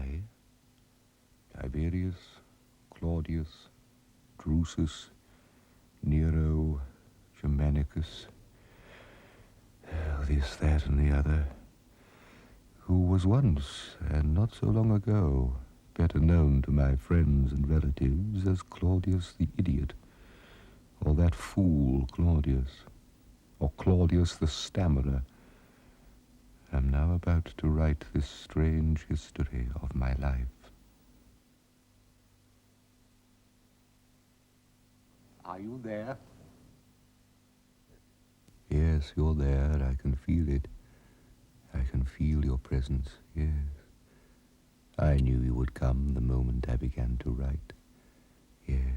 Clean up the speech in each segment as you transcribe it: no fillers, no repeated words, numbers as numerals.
I, Tiberius, Claudius, Drusus, Nero, Germanicus, this, that, and the other, who was once, and not so long ago, better known to my friends and relatives as Claudius the idiot, or that fool Claudius, or Claudius the stammerer, am now about to write this strange history of my life. Are you there? Yes, you're there. I can feel it. I can feel your presence, yes. I knew you would come the moment I began to write. Yes,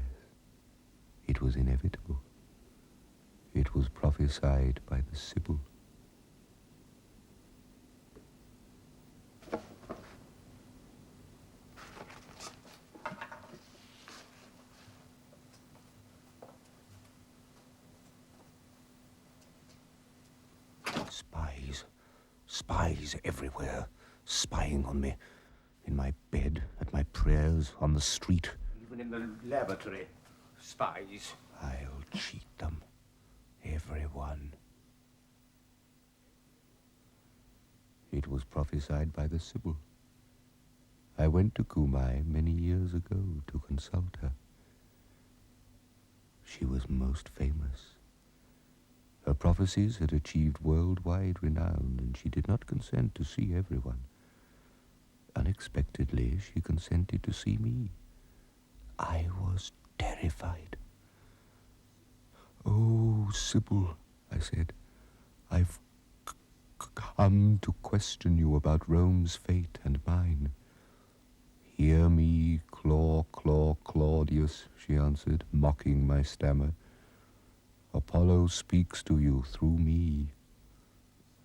it was inevitable. It was prophesied by the Sibyl. Spies everywhere, spying on me. In my bed, at my prayers, on the street. Even in the laboratory, spies. I'll cheat them. Everyone. It was prophesied by the Sibyl. I went to Kumai many years ago to consult her. She was most famous. Her prophecies had achieved worldwide renown, and she did not consent to see everyone. Unexpectedly, she consented to see me. I was terrified. "Oh, Sibyl," I said, "I've come to question you about Rome's fate and mine." "Hear me, Claudius," she answered, mocking my stammer. "Apollo speaks to you through me.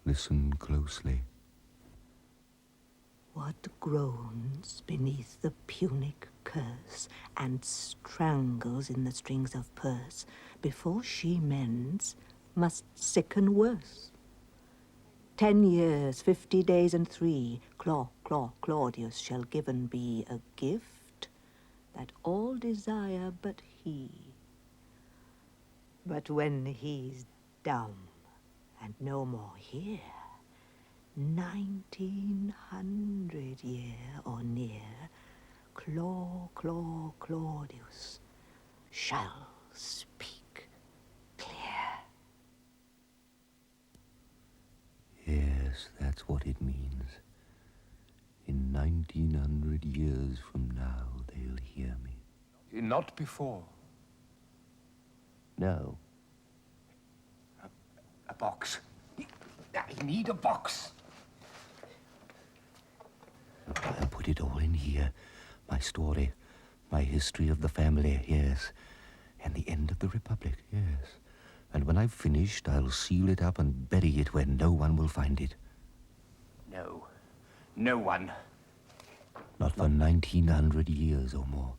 Listen closely." What groans beneath the Punic curse and strangles in the strings of purse before she mends must sicken worse. 10 years, 50 days, and 3, Claudius shall given be a gift that all desire but he. But when he's dumb and no more here, 1900 year or near, Claudius shall speak clear. Yes, that's what it means. In 1900 years from now, they'll hear me. Not before. No. A box. I need a box. I'll put it all in here. My story, my history of the family, yes. And the end of the Republic, yes. And when I've finished, I'll seal it up and bury it where no one will find it. No. No one. Not for 1900 years or more.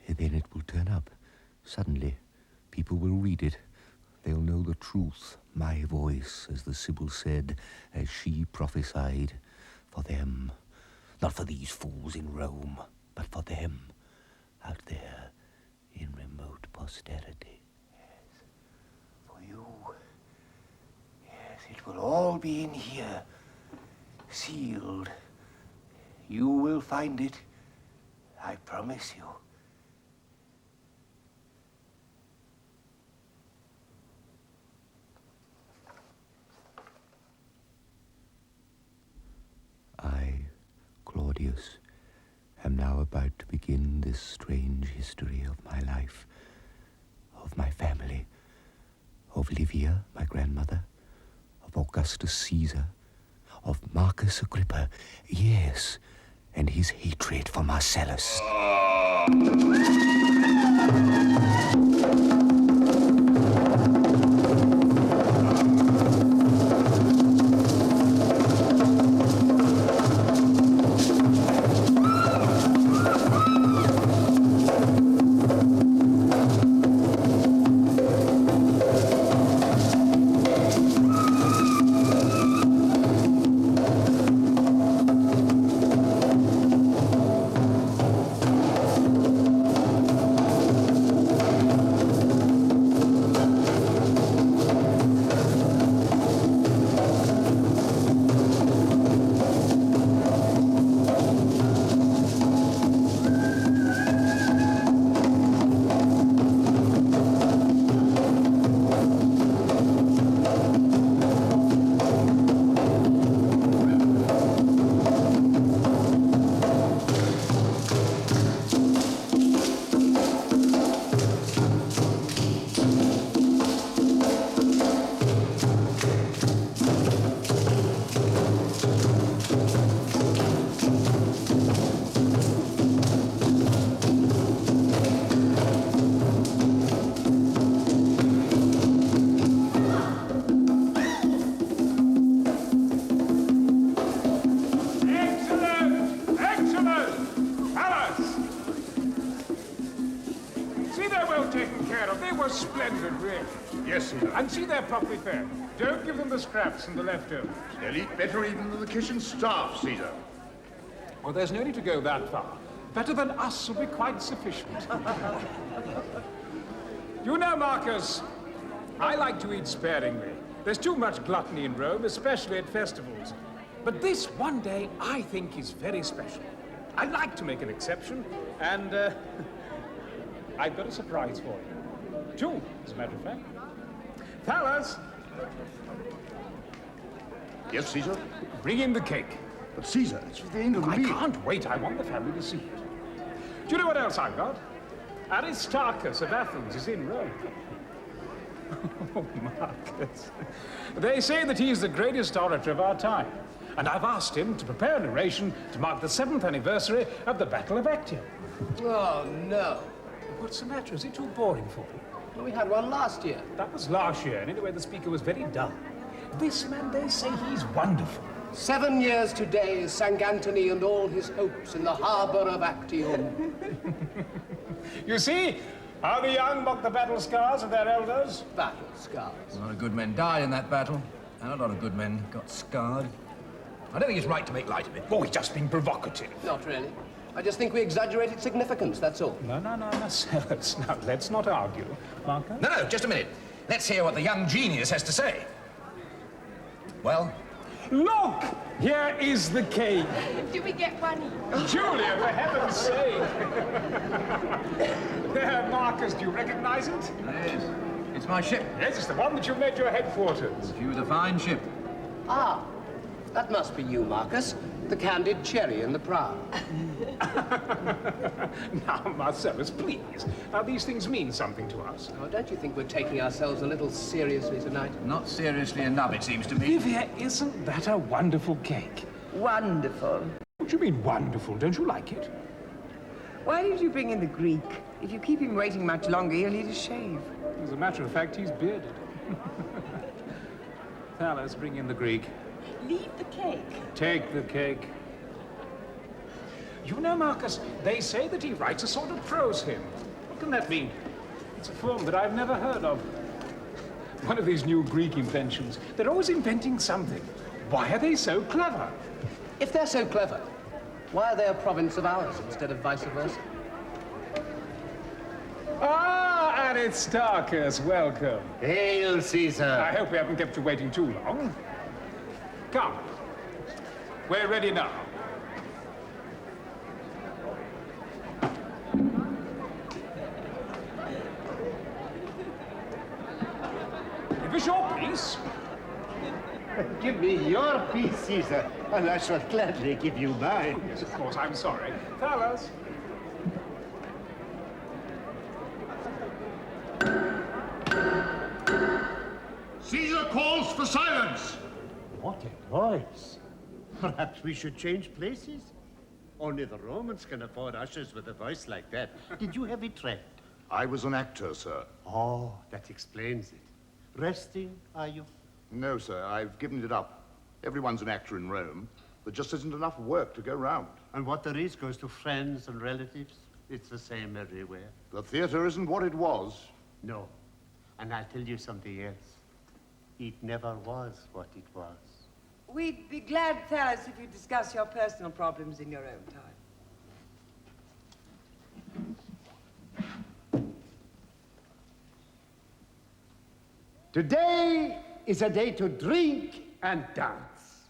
Then it will turn up. Suddenly, people will read it. They'll know the truth. My voice, as the Sibyl said, as she prophesied. For them. Not for these fools in Rome, but for them. Out there, in remote posterity. Yes. For you. Yes, it will all be in here. Sealed. You will find it. I promise you. I, Claudius, am now about to begin this strange history of my life, of my family, of Livia, my grandmother, of Augustus Caesar, of Marcus Agrippa, yes, and his hatred for Marcellus. Nero, they were splendid, really. Yes, Caesar. And see, they're properly fed. Don't give them the scraps and the leftovers. They'll eat better even than the kitchen staff, Caesar. Well, there's no need to go that far. Better than us will be quite sufficient. You know, Marcus, I like to eat sparingly. There's too much gluttony in Rome, especially at festivals. But this one day, I think, is very special. I'd like to make an exception, and I've got a surprise for you. Two, as a matter of fact. Fellas, Yes, Caesar? bring in the cake. But Caesar, it's for the end of the I meal. can't wait. I want the family to see it. Do you know what else I've got? Aristarchus of Athens is in Rome. Oh, Marcus. They say that he's the greatest orator of our time. And I've asked him to prepare an oration to mark the 7th anniversary of the Battle of Actium. Oh, no. What's the matter? Is it too boring for you? Well, we had one last year. That was last year, and anyway, the speaker was very dull. This man, they say he's wonderful. 7 years today sank Antony and all his hopes in the harbor of Actium. You see how the young mock the battle scars of their elders? Battle scars. A lot of good men died in that battle, and a lot of good men got scarred. I don't think it's right to make light of it. Oh, he's just being provocative. Not really. I just think we exaggerate its significance, that's all. No, Sellers. Now, let's not argue. Marco? No, just a minute. Let's hear what the young genius has to say. Well, Look! Here is the cake. Do we get one each? Julia, for heaven's sake. There, Marcus, do you recognize it? yes, it's my ship. Yes, it's the one that you made your headquarters. Viewed a fine ship. Ah, that must be you, Marcus. The candied cherry in the prow. Now, Marcellus, please. Now, these things mean something to us. Oh, don't you think we're taking ourselves a little seriously tonight? Not seriously enough, it seems to me. Livia, isn't that a wonderful cake? Wonderful. What do you mean, wonderful? Don't you like it? Why did you bring in the Greek? If you keep him waiting much longer, he'll need a shave. As a matter of fact, he's bearded. Thales, bring in the Greek. Leave the cake. Take the cake. You know, Marcus, they say that he writes a sort of prose hymn. What can that mean? It's a form that I've never heard of. One of these new Greek inventions. They're always inventing something. Why are they so clever? If they're so clever, why are they a province of ours instead of vice versa? Ah, Aristarchus, welcome. Hail, Caesar. I hope we haven't kept you waiting too long. Come. We're ready now. Give us your piece. Give me your piece, Caesar, and I shall gladly give you mine. Yes, of course, I'm sorry. Fellas. Caesar calls for silence! What a voice. Perhaps we should change places? Only the Romans can afford ushers with a voice like that. Did you have it trained? I was an actor, sir. Oh, that explains it. Resting, are you? No, sir, I've given it up. Everyone's an actor in Rome. There just isn't enough work to go round. And what there is goes to friends and relatives. It's the same everywhere. The theater isn't what it was. No. And I'll tell you something else. It never was what it was. We'd be glad, Thales, if you discuss your personal problems in your own time. Today is a day to drink and dance.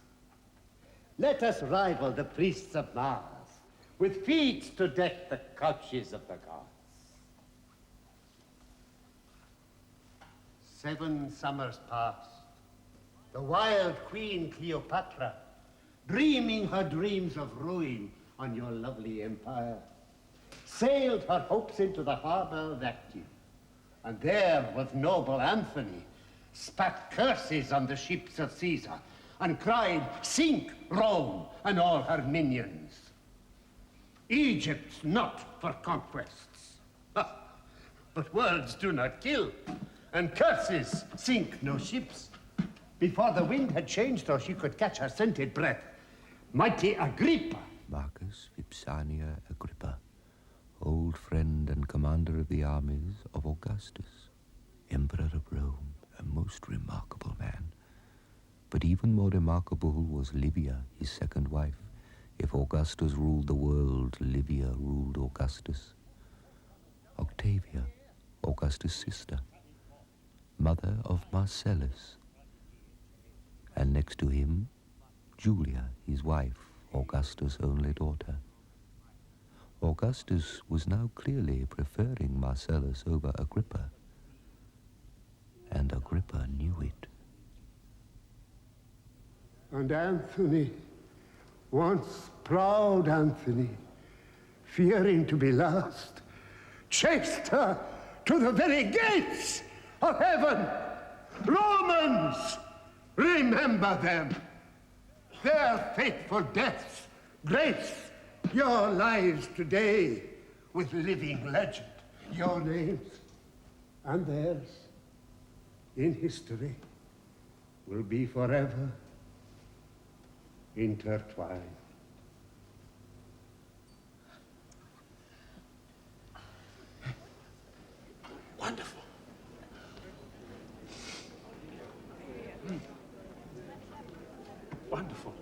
Let us rival the priests of Mars with feats to deck the couches of the gods. 7 summers passed. The wild Queen Cleopatra, dreaming her dreams of ruin on your lovely empire, sailed her hopes into the harbor of Actium. And there, with noble Anthony, spat curses on the ships of Caesar and cried, "Sink Rome and all her minions." Egypt's not for conquests. But words do not kill, and curses sink no ships. Before the wind had changed or she could catch her scented breath, mighty Agrippa. Marcus Vipsania Agrippa, old friend and commander. commander of the armies of Augustus, Emperor of Rome, a most remarkable man. But even more remarkable was Livia, his second wife. If Augustus ruled the world, Livia ruled Augustus. Octavia, Augustus' sister, mother of Marcellus. And next to him, Julia, his wife, Augustus' only daughter. Augustus was now clearly preferring Marcellus over Agrippa, and Agrippa knew it. And Anthony, once proud Anthony, fearing to be last, chased her to the very gates of heaven. Romans, remember them. Their fateful deaths grace your lives today with living legend. Your names and theirs in history will be forever intertwined. Wonderful. Wonderful.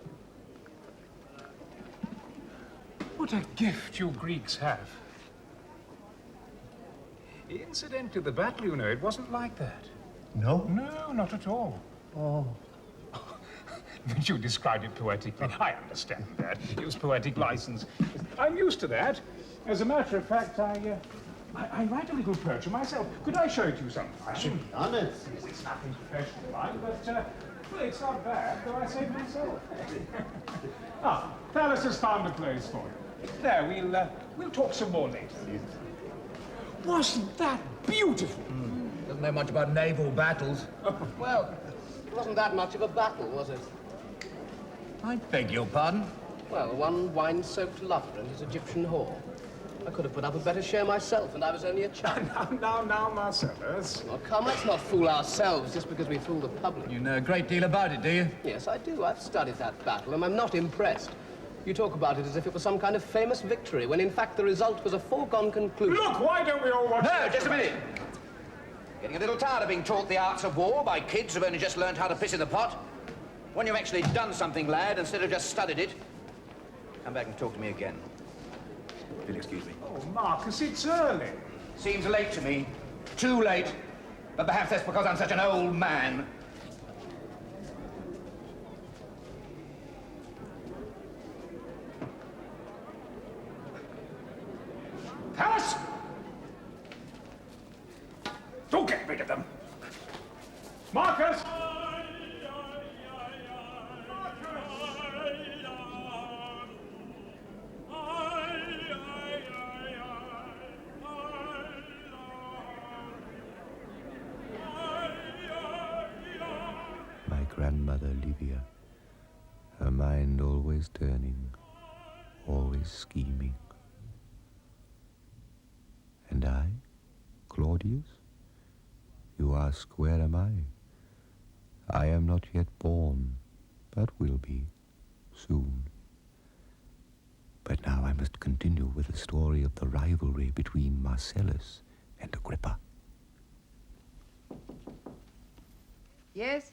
What a gift you Greeks have. Incidentally, the battle, you know, it wasn't like that. No? No, not at all. Oh. But you described it poetically. I understand that. It was poetic license. I'm used to that. As a matter of fact, I write a little poetry myself. Could I show it to you sometime? I should be honest. It's nothing professional, mind, but, well, it's not bad, though I say it myself. Thales has found a place for you. There, we'll talk some more later. Wasn't that beautiful? Doesn't know much about naval battles. Well, it wasn't that much of a battle, was it? I beg your pardon? Well, one wine-soaked lover and his Egyptian whore. I could have put up a better share myself, and I was only a child. Now, Marcellus. Oh, come, let's not fool ourselves just because we fool the public. You know a great deal about it, do you? Yes, I do. I've studied that battle, and I'm not impressed. You talk about it as if it was some kind of famous victory, when in fact the result was a foregone conclusion. Look, why don't we all watch... No, just a minute. Getting a little tired of being taught the arts of war by kids who've only just learned how to piss in the pot. When you've actually done something, lad, instead of just studied it, come back and talk to me again. If you'll excuse me. Oh, Marcus, it's early. Seems late to me. Too late. But perhaps that's because I'm such an old man. Thales! Don't get rid of them. Marcus! My grandmother, Livia, her mind always turning, always scheming. And I, Claudius? You ask, where am I? I am not yet born, but will be soon. But now I must continue with the story of the rivalry between Marcellus and Agrippa. Yes?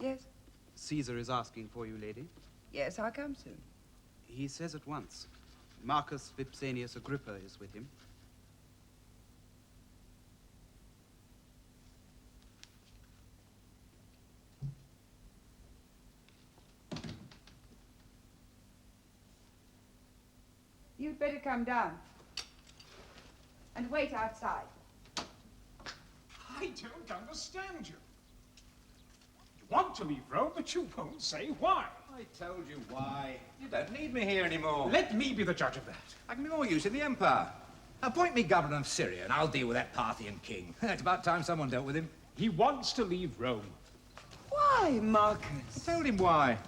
Yes? Caesar is asking for you, lady. Yes, I'll come soon. He says at once. Marcus Vipsanius Agrippa is with him. You'd better come down. And wait outside. I don't understand you. You want to leave Rome, but you won't say why. I told you why. You don't need me here anymore. Let me be the judge of that. I can be more use in the Empire. Appoint me governor of Syria, and I'll deal with that Parthian king. It's about time someone dealt with him. He wants to leave Rome. Why, Marcus? Told him why.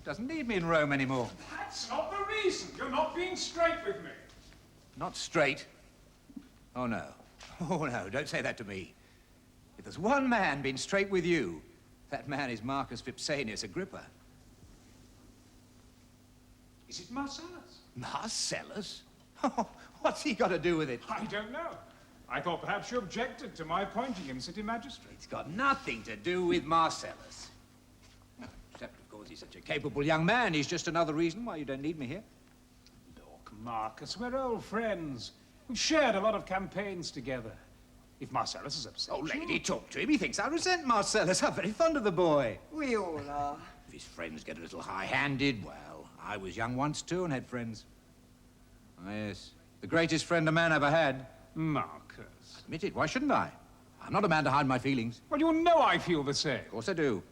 Doesn't need me in Rome anymore. That's not the reason. You're not being straight with me. Not straight. Oh, no. Oh, no, don't say that to me. If there's one man being straight with you, that man is Marcus Vipsanius Agrippa. Is it Marcellus? Marcellus? What's he got to do with it? I don't know. I thought perhaps you objected to my appointing him city magistrate. It's got nothing to do with Marcellus. Except, of course, he's such a capable young man. He's just another reason why you don't need me here. Look, Marcus, we're old friends. We've shared a lot of campaigns together. If Marcellus is upset... Oh, lady, talk to him. He thinks I resent Marcellus. I'm very fond of the boy. We all are. If his friends get a little high-handed, well, I was young once, too, and had friends. Oh, yes. The greatest friend a man ever had. Marcus. Admit it. Why shouldn't I? I'm not a man to hide my feelings. Well, you know I feel the same. Of course I do.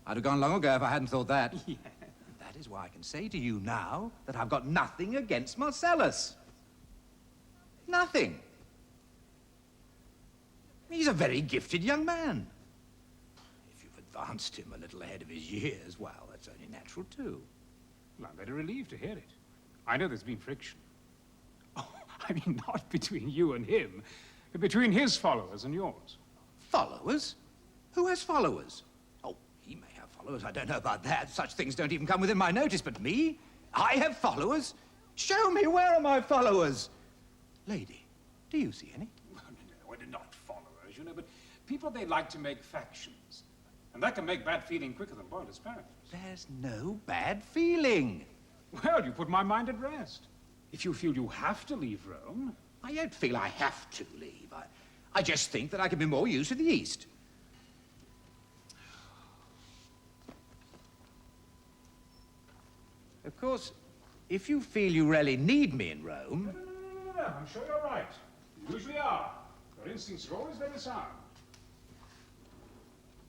I'd have gone long ago if I hadn't thought that. Yeah. And that is why I can say to you now that I've got nothing against Marcellus. Nothing. He's a very gifted young man. If you've advanced him a little ahead of his years, well, that's only natural, too. Well, I'm very relieved to hear it. I know there's been friction. Oh, I mean, not between you and him, but between his followers and yours. Followers? Who has followers? Oh, he may have followers. I don't know about that. Such things don't even come within my notice. But me? I have followers? Show me, where are my followers? Lady, do you see any? No, they're not followers, you know, but people they like to make factions. And that can make bad feeling quicker than boiled asparagus. There's no bad feeling. Well, you put my mind at rest. If you feel you have to leave Rome... I don't feel I have to leave. I just think that I can be more used to the East. Of course, if you feel you really need me in Rome... No, I'm sure you're right. You usually are. Your instincts are always very sound.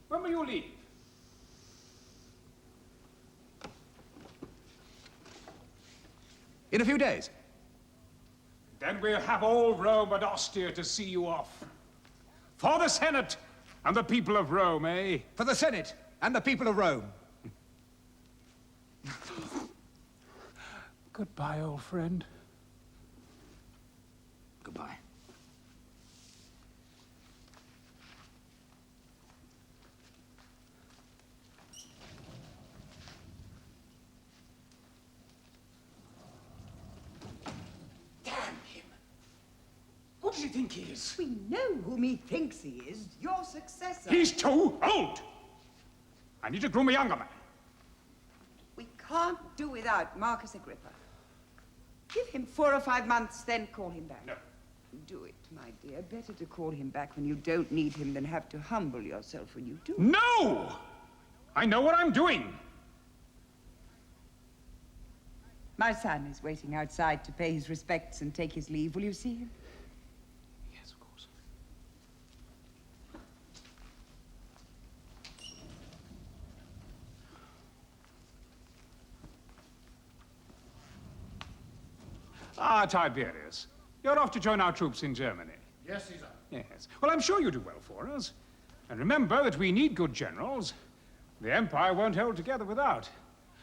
When will you leave? In a few days. Then we'll have all Rome and Ostia to see you off. For the Senate and the people of Rome, eh? For the Senate and the people of Rome. Goodbye, old friend. Goodbye. Who does he think he is? We know whom he thinks he is. Your successor. He's too old! I need to groom a younger man. We can't do without Marcus Agrippa. Give him 4 or 5 months, then call him back. No. Do it, my dear. Better to call him back when you don't need him than have to humble yourself when you do. No! I know what I'm doing. My son is waiting outside to pay his respects and take his leave. Will you see him? Yes, of course. Ah, Tiberius. You're off to join our troops in Germany. Yes, Caesar. Yes. Well, I'm sure you do well for us. And remember that we need good generals. The Empire won't hold together without.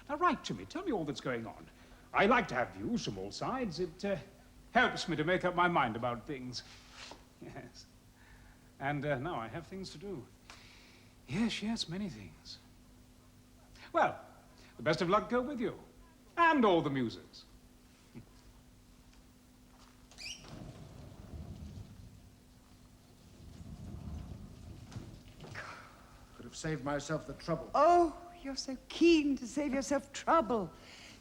Now, write to me. Tell me all that's going on. I like to have views from all sides. It helps me to make up my mind about things. Yes. And now I have things to do. Yes, yes, many things. Well, the best of luck go with you. And all the muses. Could have saved myself the trouble. Oh, you're so keen to save yourself trouble.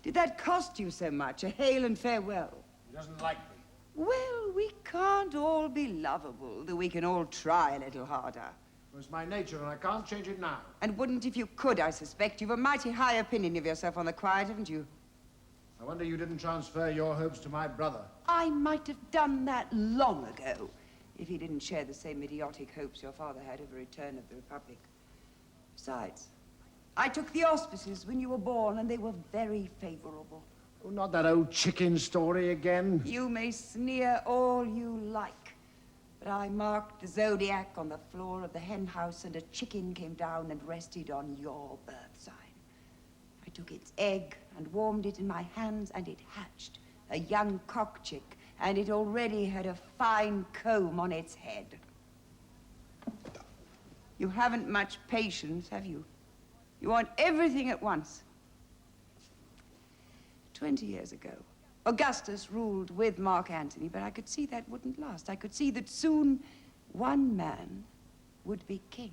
Did that cost you so much? A hail and farewell? He doesn't like me. Well, we can't all be lovable, though we can all try a little harder. It was my nature, and I can't change it now. And wouldn't if you could, I suspect. You've a mighty high opinion of yourself on the quiet, haven't you? I wonder you didn't transfer your hopes to my brother. I might have done that long ago, if he didn't share the same idiotic hopes your father had of a return of the Republic. Besides, I took the auspices when you were born, and they were very favorable. Oh, not that old chicken story again. You may sneer all you like, but I marked the zodiac on the floor of the hen house, and a chicken came down and rested on your birth sign. I took its egg and warmed it in my hands, and it hatched, a young cock chick, and it already had a fine comb on its head. You haven't much patience, have you? You want everything at once. 20 years ago. Augustus ruled with Mark Antony, but I could see that wouldn't last. I could see that soon one man would be king.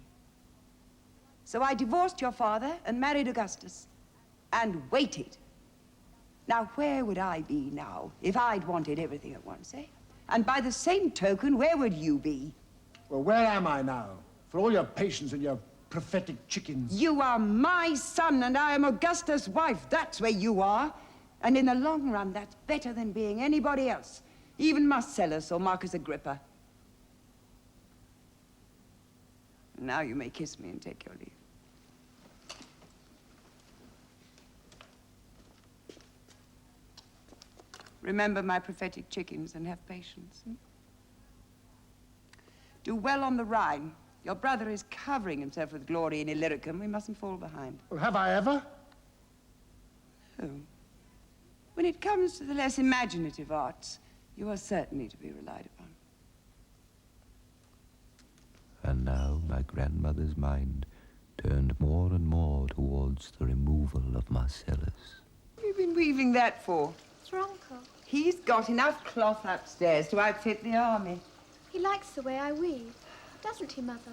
So I divorced your father and married Augustus and waited. Now, where would I be now if I'd wanted everything at once, eh? And by the same token, where would you be? Well, where am I now? For all your patience and your prophetic chickens. You are my son, and I am Augustus' wife. That's where you are. And in the long run, that's better than being anybody else, even Marcellus or Marcus Agrippa. Now you may kiss me and take your leave. Remember my prophetic chickens and have patience. Do well on the Rhine. Your brother is covering himself with glory in Illyricum. We mustn't fall behind. Well, have I ever? Oh. When it comes to the less imaginative arts, you are certainly to be relied upon. And now my grandmother's mind turned more and more towards the removal of Marcellus. What have you been weaving that for? What's wrong, Uncle? He's got enough cloth upstairs to outfit the army. He likes the way I weave, doesn't he, Mother?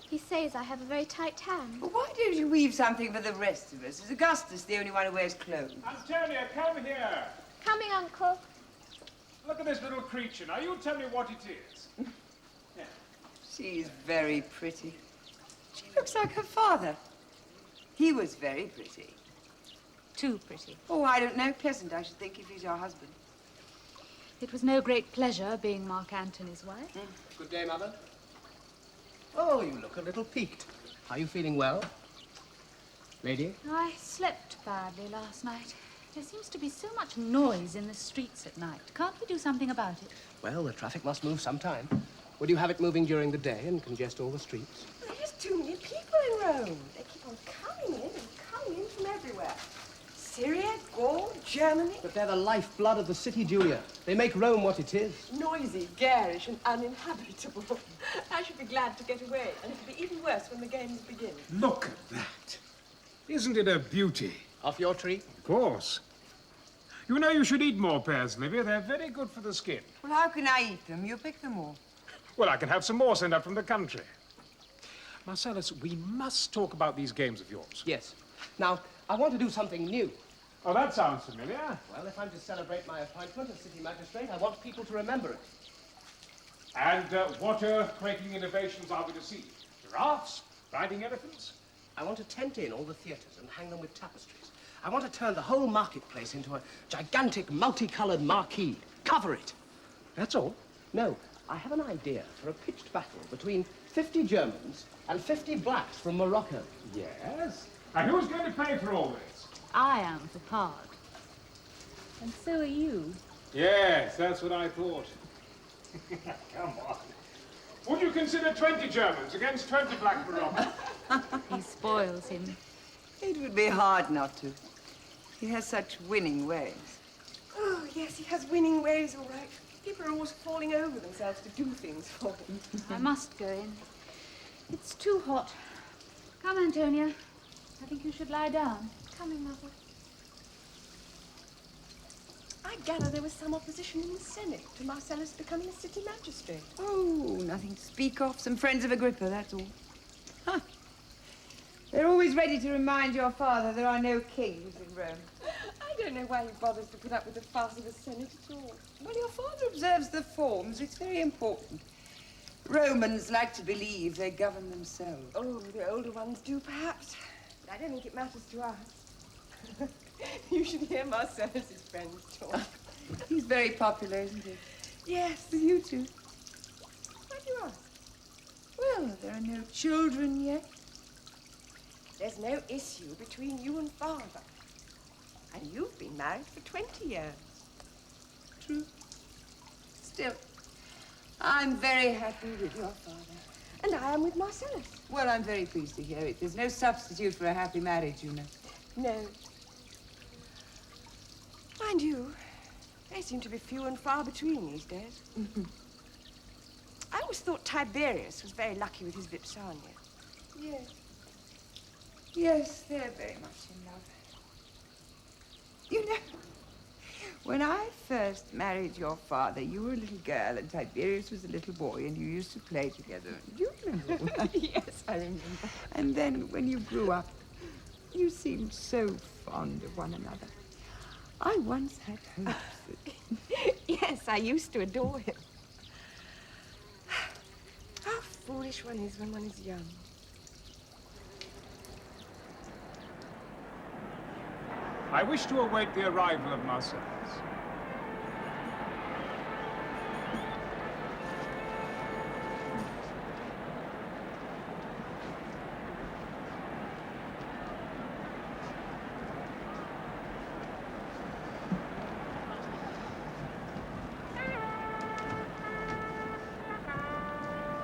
He says I have a very tight hand. Well, why don't you weave something for the rest of us? Is Augustus the only one who wears clothes? Antonia, come here. Coming, Uncle. Look at this little creature. Now, you tell me what it is. Yeah. She's very pretty. She looks like her father. He was very pretty. Too pretty. Oh, I don't know. Pleasant, I should think, if he's your husband. It was no great pleasure being Mark Antony's wife. Good day, Mother. Oh, you look a little peaked. Are you feeling well? Lady? I slept badly last night. There seems to be so much noise in the streets at night. Can't we do something about it? Well, the traffic must move sometime. Would you have it moving during the day and congest all the streets? There's too many people in Rome. They keep on coming in from everywhere. Syria, Gaul, Germany. But they're the lifeblood of the city, Julia. They make Rome what it is. Noisy, garish, and uninhabitable. I should be glad to get away, and it'll be even worse when the games begin. Look at that. Isn't it a beauty? Off your tree? Of course. You know you should eat more pears, Livia. They're very good for the skin. Well, how can I eat them? You pick them all. Well, I can have some more sent up from the country. Marcellus, we must talk about these games of yours. Yes. Now, I want to do something new. Oh, that sounds familiar. Well, if I'm to celebrate my appointment as city magistrate, I want people to remember it. And what earth-quaking innovations are we to see? Giraffes? Riding elephants? I want to tent in all the theatres and hang them with tapestries. I want to turn the whole marketplace into a gigantic, multicolored marquee. Cover it. That's all? No, I have an idea for a pitched battle between 50 Germans and 50 blacks from Morocco. Yes? And who's going to pay for all this? I am for part. And so are you. Yes, that's what I thought. Come on. Would you consider 20 Germans against 20 black Moroccans? He spoils him. It would be hard not to. He has such winning ways. Oh, yes, he has winning ways, all right. People are always falling over themselves to do things for him. I must go in. It's too hot. Come, Antonia. I think you should lie down. Coming, Mother. I gather there was some opposition in the Senate to Marcellus becoming a city magistrate. Oh, nothing to speak of. Some friends of Agrippa, that's all. Huh. They're always ready to remind your father there are no kings in Rome. I don't know why he bothers to put up with the farce of the Senate at all. Well, your father observes the forms. It's very important. Romans like to believe they govern themselves. Oh, the older ones do, perhaps. But I don't think it matters to us. You should hear Marcellus's friends talk. He's very popular, isn't he? Yes. With you two. Why do you ask? Well, there are no children yet. There's no issue between you and father. And you've been married for 20 years. True. Still, I'm very happy with your father. And I am with Marcellus. Well, I'm very pleased to hear it. There's no substitute for a happy marriage, you know. No. Mind you, they seem to be few and far between these days. I always thought Tiberius was very lucky with his Vipsania. Yes. Yes, they're very much in love. You know, When I first married your father, you were a little girl and Tiberius was a little boy, and you used to play together. Do you remember all that? Yes, I remember. And then when you grew up, you seemed so fond of one another. I once had hopes that... Yes, I used to adore him. How foolish one is when one is young. I wish to await the arrival of Marcellus.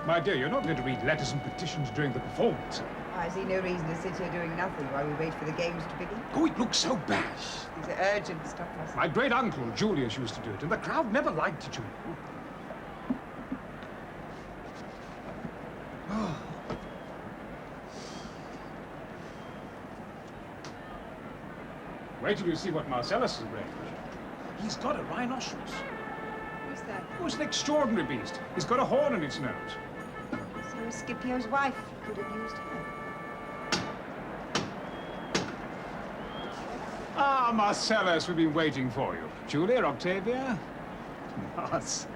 My dear, you're not going to read letters and petitions during the performance. I see no reason to sit here doing nothing while we wait for the games to begin. Oh, it looks so bad. These are urgent stuff. My great-uncle, Julius, used to do it, and the crowd never liked it, you know. Oh. Wait till you see what Marcellus has arranged. He's got a rhinoceros. Who's that? Oh, it's an extraordinary beast. He's got a horn in its nose. So Scipio's wife could have used her. Ah, Marcellus, we've been waiting for you. Julia, Octavia? Marcellus.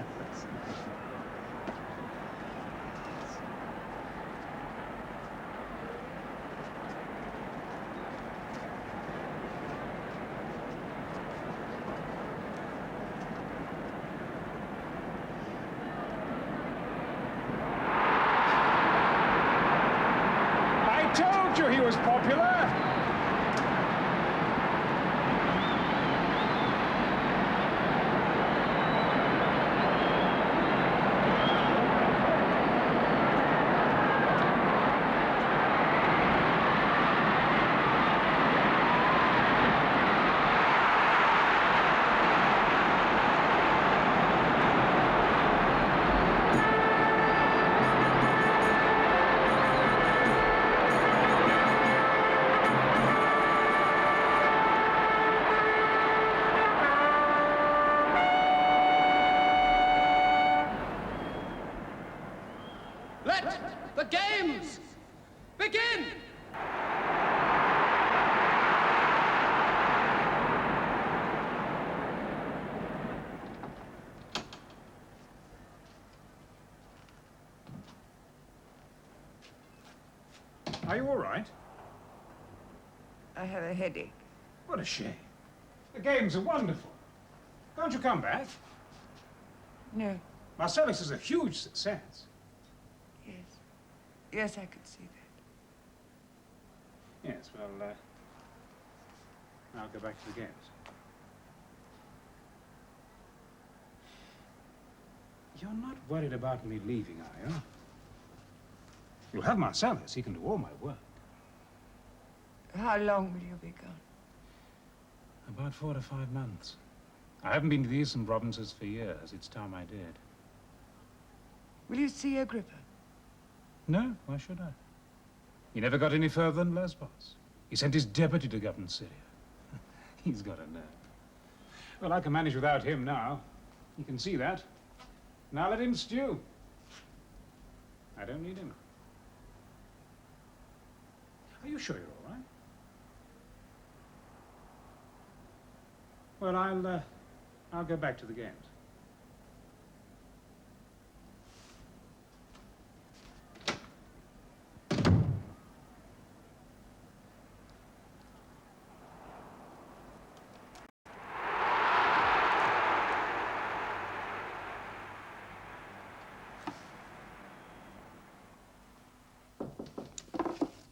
I told you he was popular. Let the games begin! Are you all right? I have a headache. What a shame. The games are wonderful. Can't you come back? No. Marcellus is a huge success. Yes. Yes, I could see that. Yes, well, I'll go back to the games. You're not worried about me leaving, are you? You'll have Marcellus. He can do all my work. How long will you be gone? About 4 to 5 months. I haven't been to the eastern provinces for years. It's time I did. Will you see Agrippa? No, why should I? He never got any further than Lesbos. He sent his deputy to govern Syria. He's got a nerve. Well, I can manage without him now. You can see that. Now let him stew. I don't need him. Are you sure you're all right? Well, I'll go back to the games.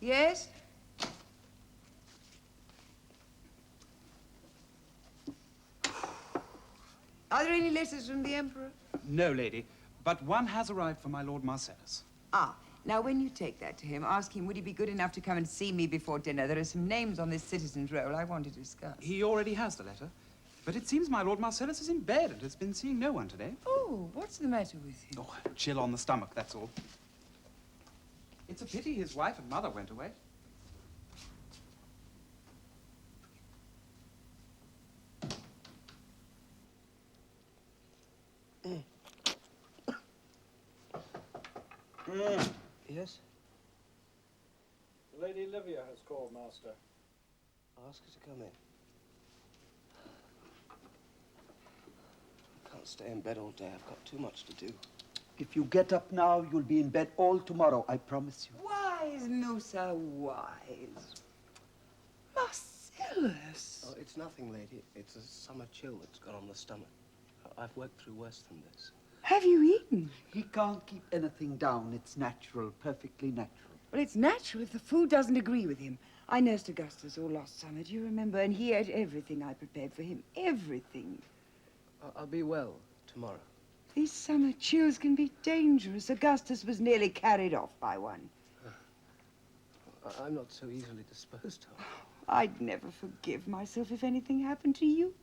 Yes? Are there any letters from the Emperor? No, lady, but one has arrived for my Lord Marcellus. Ah, now when you take that to him, ask him would he be good enough to come and see me before dinner. There are some names on this citizen's roll I want to discuss. He already has the letter, but it seems my Lord Marcellus is in bed and has been seeing no one today. Oh, what's the matter with him? Oh, chill on the stomach, that's all. It's a pity his wife and mother went away. Yes? Lady Livia has called, Master. I'll ask her to come in. I can't stay in bed all day. I've got too much to do. If you get up now, you'll be in bed all tomorrow, I promise you. Wise, Musa, wise. Marcellus. Oh, it's nothing, lady. It's a summer chill that's got on the stomach. I've worked through worse than this. Have you eaten? He can't keep anything down. It's natural, perfectly natural. Well, it's natural if the food doesn't agree with him. I nursed Augustus all last summer, do you remember? And he ate everything I prepared for him. Everything. I'll be well tomorrow. These summer chills can be dangerous. Augustus was nearly carried off by one. I'm not so easily disposed of. I'd never forgive myself if anything happened to you.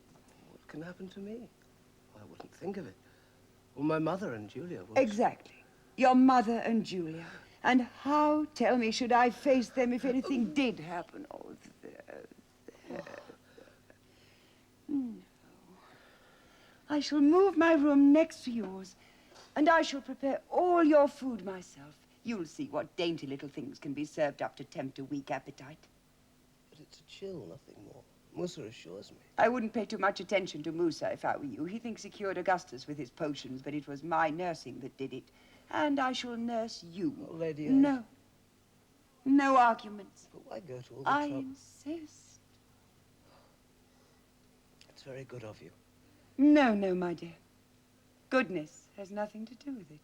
What can happen to me? I wouldn't think of it. Well, my mother and Julia will... Exactly. Your mother and Julia. And how, tell me, should I face them if anything did happen? Oh, No. I shall move my room next to yours, and I shall prepare all your food myself. You'll see what dainty little things can be served up to tempt a weak appetite. But it's a chill, nothing more. Musa assures me. I wouldn't pay too much attention to Musa if I were you. He thinks he cured Augustus with his potions, but it was my nursing that did it. And I shall nurse you. Oh, lady, No. No arguments. But why go to all the I trouble? insist. It's very good of you. No, no, my dear. Goodness has nothing to do with it.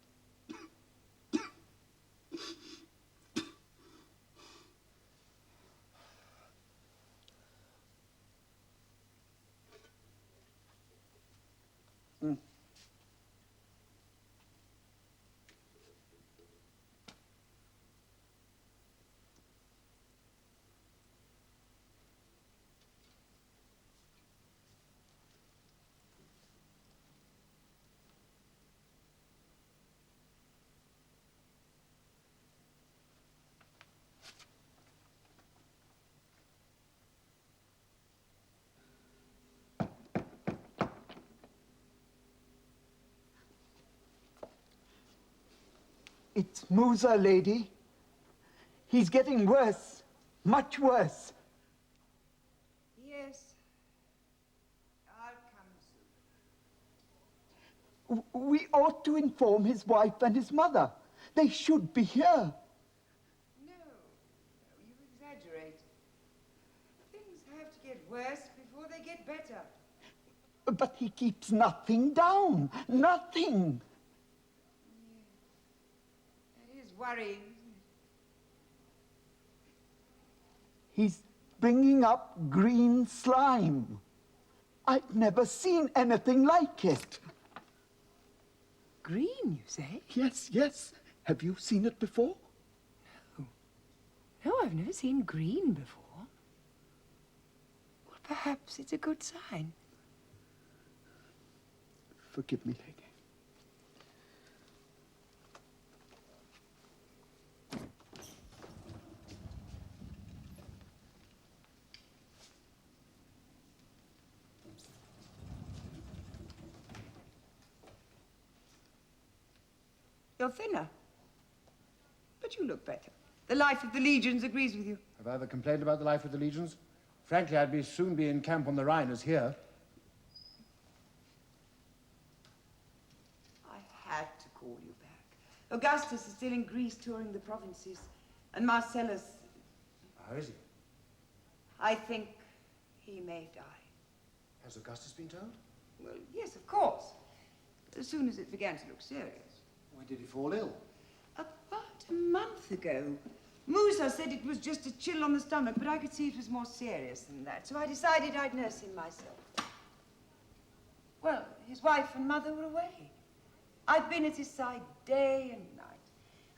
It's Musa, lady. He's getting worse. Much worse. Yes. I'll come soon. We ought to inform his wife and his mother. They should be here. No, you exaggerate. Things have to get worse before they get better. But he keeps nothing down. Nothing. That is worrying, isn't it? He's bringing up green slime. I've never seen anything like it. Green, you say? Yes, yes. Have you seen it before? No, I've never seen green before. Well, perhaps it's a good sign. Forgive me, lady. You're thinner. But you look better. The life of the legions agrees with you. Have I ever complained about the life of the legions? Frankly, I'd soon be in camp on the Rhine as here. I had to call you back. Augustus is still in Greece touring the provinces. And Marcellus, How is he? I think he may die. Has Augustus been told? Well, yes, of course. As soon as it began to look serious. When did he fall ill? About a month ago. Musa said it was just a chill on the stomach, but I could see it was more serious than that, so I decided I'd nurse him myself. Well, his wife and mother were away. I've been at his side day and night.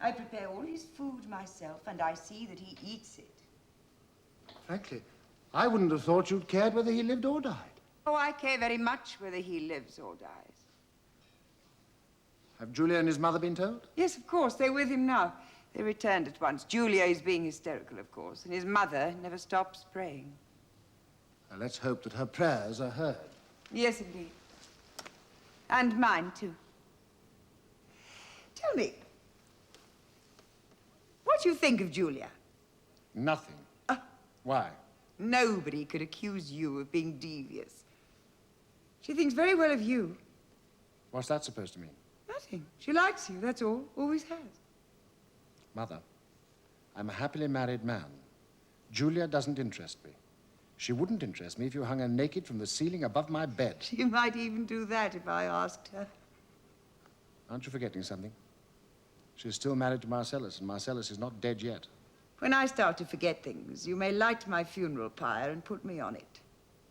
I prepare all his food myself, and I see that he eats it. Frankly, I wouldn't have thought you'd cared whether he lived or died. Oh, I care very much whether he lives or dies. Have Julia and his mother been told? Yes, of course. They're with him now. They returned at once. Julia is being hysterical, of course, and his mother never stops praying. Well, let's hope that her prayers are heard. Yes, indeed. And mine, too. Tell me, What do you think of Julia? Nothing. Why? Nobody could accuse you of being devious. She thinks very well of you. What's that supposed to mean? Nothing. She likes you, that's all. Always has. Mother, I'm a happily married man. Julia doesn't interest me. She wouldn't interest me if you hung her naked from the ceiling above my bed. She might even do that if I asked her. Aren't you forgetting something? She's still married to Marcellus, and Marcellus is not dead yet. When I start to forget things, you may light my funeral pyre and put me on it,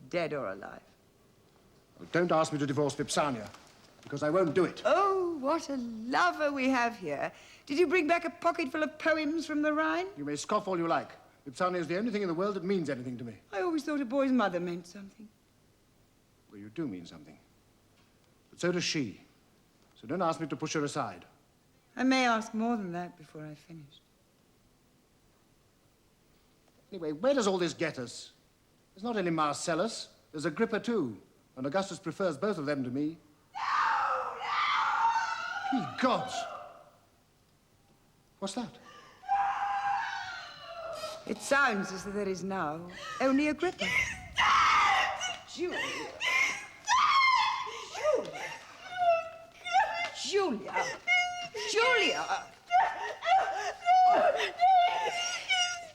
dead or alive. Well, don't ask me to divorce Vipsania, because I won't do it. Oh, what a lover we have here. Did you bring back a pocket full of poems from the Rhine? You may scoff all you like. Vipsania is the only thing in the world that means anything to me. I always thought a boy's mother meant something. Well, you do mean something. But so does she. So don't ask me to push her aside. I may ask more than that before I finish. Anyway, where does all this get us? There's not only Marcellus. There's Agrippa, too. And Augustus prefers both of them to me. No! Ye gods! What's that? It sounds as though there is now only Agrippa. Julia. Julia. Julia.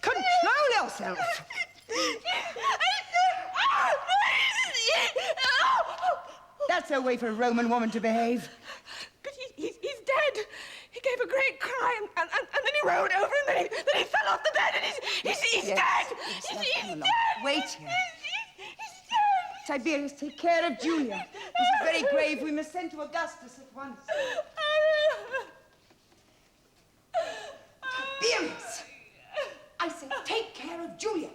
Control yourself. That's no way for a Roman woman to behave. But he's dead. He gave a great cry and then he rolled over and then he fell off the bed and he's Yes, dead. yes, He's come along. dead. Wait here. Tiberius, take care of Julia. This is very grave. We must send to Augustus at once. Tiberius! I say, take care of Julia.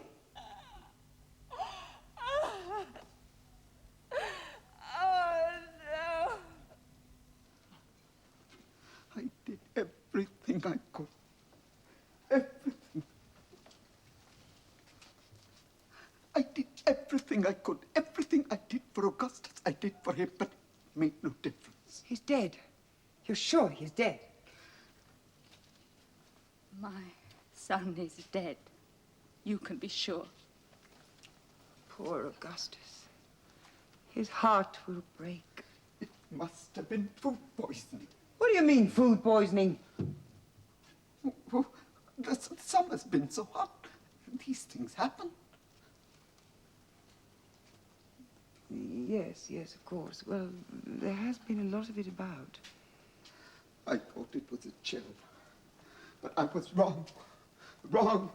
Oh, no. I did everything I could. Everything. I did everything I could. Everything I did for Augustus, I did for him, but it made no difference. He's dead. You're sure he's dead? My son is dead. You can be sure. Poor Augustus. His heart will break. It must have been food poisoning. What do you mean, food poisoning? Oh, the summer's been so hot. These things happen. Yes, of course. Well, there has been a lot of it about. I thought it was a chill. But I was wrong. Wrong.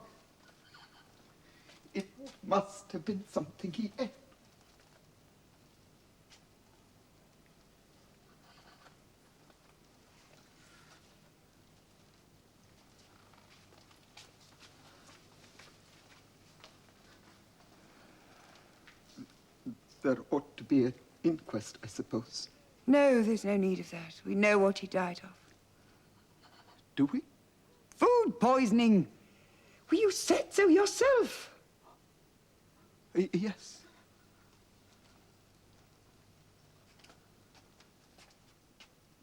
It must have been something he ate. There ought to be an inquest, I suppose. No, there's no need of that. We know what he died of. Do we? Food poisoning. Well, you said so yourself. Yes.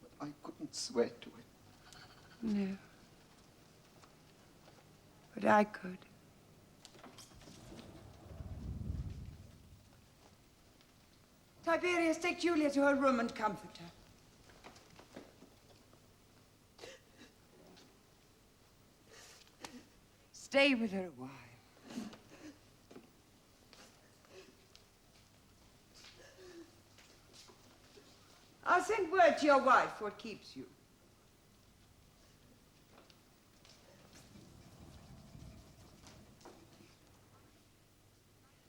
But I couldn't swear to it. No. But I could. Tiberius, take Julia to her room and comfort her. Stay with her a while. I'll send word to your wife what keeps you.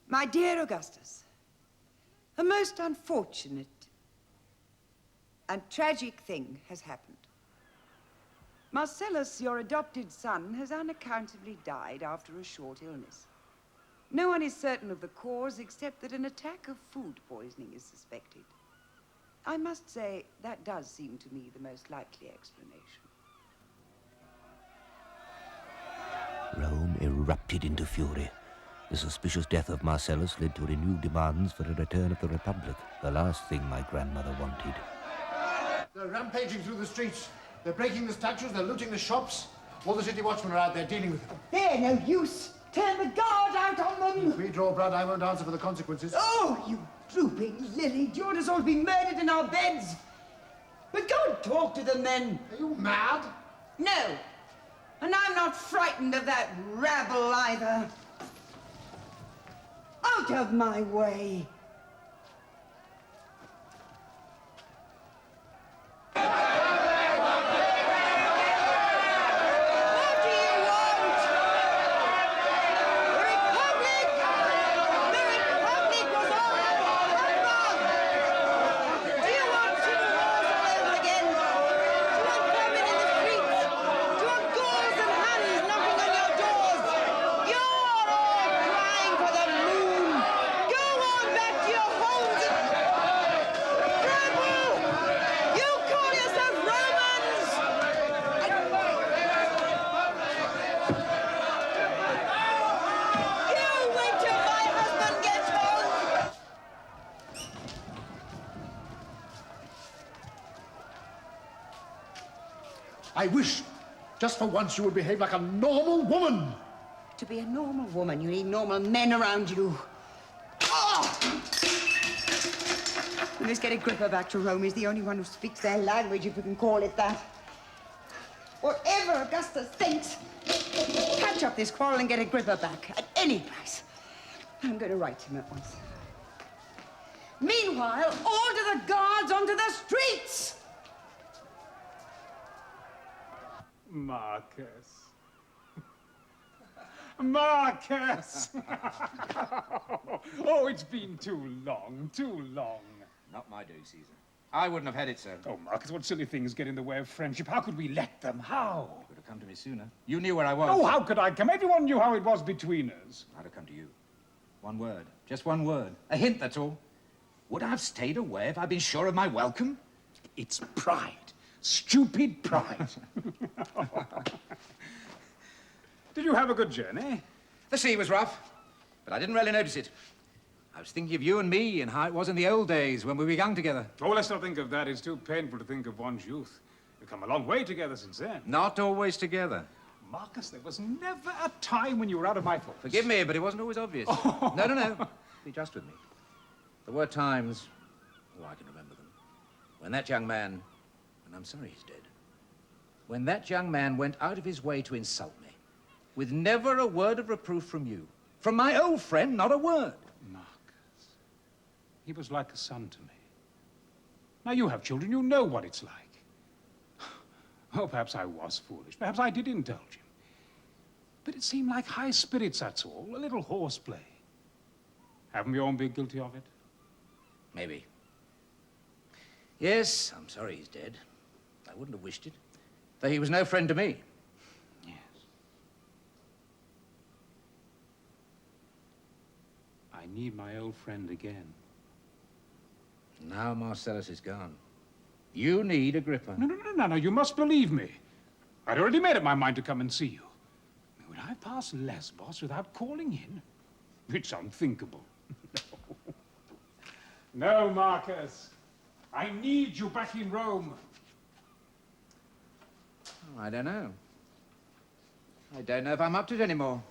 My dear Augustus, a most unfortunate and tragic thing has happened. Marcellus, your adopted son, has unaccountably died after a short illness. No one is certain of the cause except that an attack of food poisoning is suspected. I must say, that does seem to me the most likely explanation. Rome erupted into fury. The suspicious death of Marcellus led to renewed demands for a return of the Republic, the last thing my grandmother wanted. They're rampaging through the streets. They're breaking the statues, they're looting the shops. All the city watchmen are out there dealing with them. They're no use. Turn the guard out on them. If we draw blood, I won't answer for the consequences. Oh, you drooping lily. Do you want us all to be murdered in our beds? But go and talk to them then. Are you mad? No. And I'm not frightened of that rabble either. Out of my way. I wish, just for once, you would behave like a normal woman. To be a normal woman, you need normal men around you. Oh! Let's get Agrippa back to Rome. He's the only one who speaks their language, if you can call it that. Whatever Augustus thinks, catch up this quarrel and get Agrippa back at any price. I'm going to write him at once. Meanwhile, order the guards onto the streets! Marcus. Marcus! Oh, it's been too long, too long. Not my doing, Caesar. I wouldn't have had it, sir. Oh, Marcus, what silly things get in the way of friendship. How could we let them? How? You could have come to me sooner. You knew where I was. Oh, how could I come? Everyone knew how it was between us. I'd have come to you. One word. Just one word. A hint, that's all. Would I have stayed away if I'd been sure of my welcome? It's pride. Stupid pride. Did you have a good journey? The sea was rough, but I didn't really notice it. I was thinking of you and me and how it was in the old days when we were young together. Oh, let's not think of that. It's too painful to think of one's youth. We've come a long way together since then. Not always together. Marcus, there was never a time when you were out of my thoughts. Forgive me, but it wasn't always obvious. Oh. No. Be just with me. There were times, I can remember them, when that young man, and I'm sorry he's dead, when that young man went out of his way to insult me, with never a word of reproof from you. From my old friend, not a word. Marcus, he was like a son to me. Now you have children, you know what it's like. Oh, perhaps I was foolish. Perhaps I did indulge him. But it seemed like high spirits, that's all. A little horseplay. Haven't we all been guilty of it? Maybe. Yes, I'm sorry he's dead. I wouldn't have wished it. Though he was no friend to me. Yes. I need my old friend again. Now Marcellus is gone. You need Agrippa. No, you must believe me. I'd already made up my mind to come and see you. Would I pass Lesbos without calling in? It's unthinkable. No, Marcus. I need you back in Rome. Oh, I don't know. I don't know if I'm up to it anymore.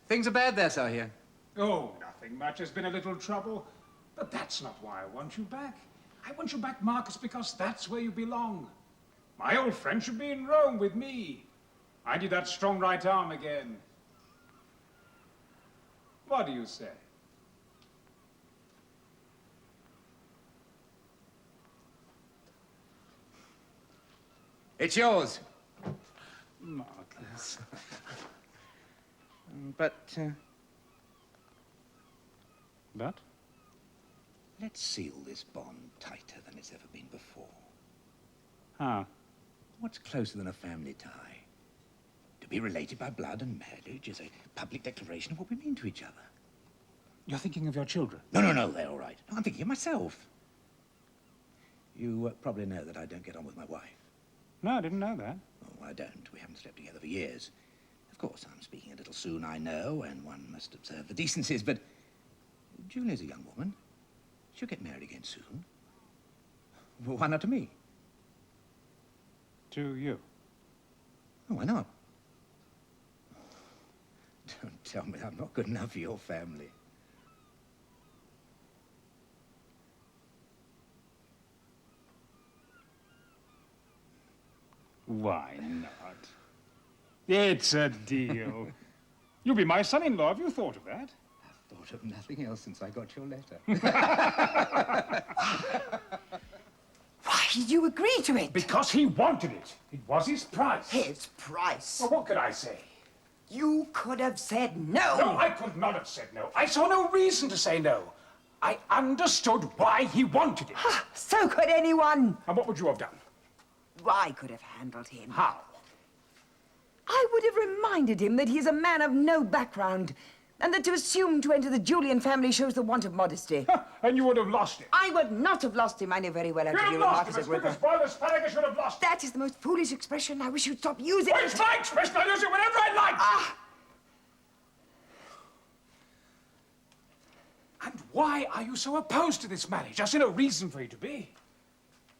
Things are bad there, sir, here. Oh, nothing much. There's been a little trouble. But that's not why I want you back. I want you back, Marcus, because that's where you belong. My old friend should be in Rome with me. I need that strong right arm again. What do you say? It's yours. Marcus. But, But? let's seal this bond tighter than it's ever been before. How? What's closer than a family tie? To be related by blood and marriage is a public declaration of what we mean to each other. You're thinking of your children? No, they're all right. No, I'm thinking of myself. You probably know that I don't get on with my wife. No, I didn't know that. Oh, I don't. We haven't slept together for years. Of course, I'm speaking a little soon, I know, and one must observe the decencies, but Julia's a young woman. She'll get married again soon. Well, why not to me? To you. Why not? Don't tell me I'm not good enough for your family. Why not? It's a deal. You'll be my son-in-law. Have you thought of that? I've thought of nothing else since I got your letter. Why did you agree to it? Because he wanted it. It was his price. His price? Well, what could I say? You could have said no. No, I could not have said no. I saw no reason to say no. I understood why he wanted it. So could anyone. And what would you have done? I could have handled him. How? I would have reminded him that he's a man of no background, and that to assume to enter the Julian family shows the want of modesty. And you would have lost him. I would not have lost him. I know very well how to deal with Marcus Agrippa. As boiled asparagus should have lost. That is the most foolish expression. I wish you'd stop using it. It's my expression. I use it whenever I like. And why are you so opposed to this marriage? I see no reason for you to be.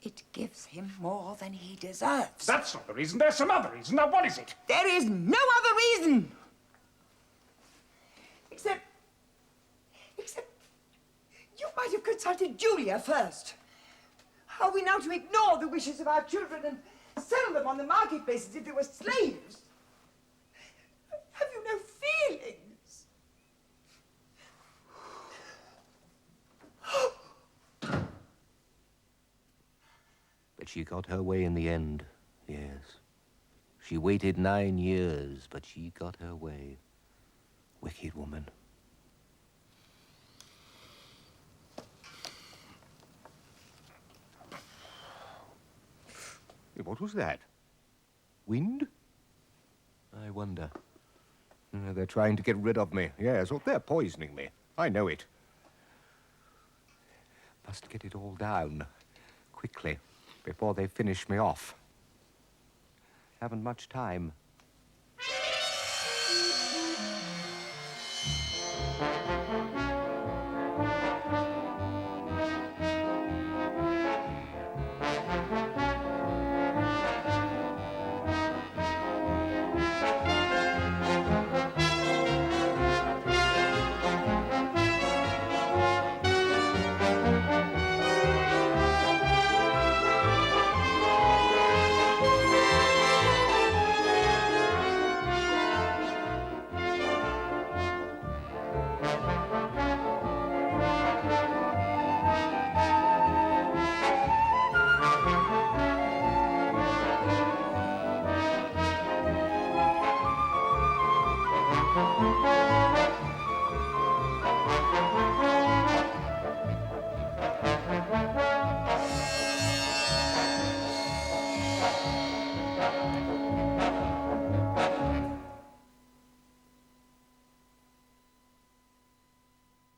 It gives him more than he deserves. That's not the reason. There's some other reason. Now, what is it? There is no other reason. Except you might have consulted Julia first. Are we now to ignore the wishes of our children and sell them on the marketplace as if they were slaves? Have you no feelings? But she got her way in the end, yes. She waited 9 years, but she got her way. Wicked woman. What was that? Wind? I wonder. They're trying to get rid of me. Yes, or they're poisoning me. I know it. Must get it all down. Quickly. Before they finish me off. Haven't much time.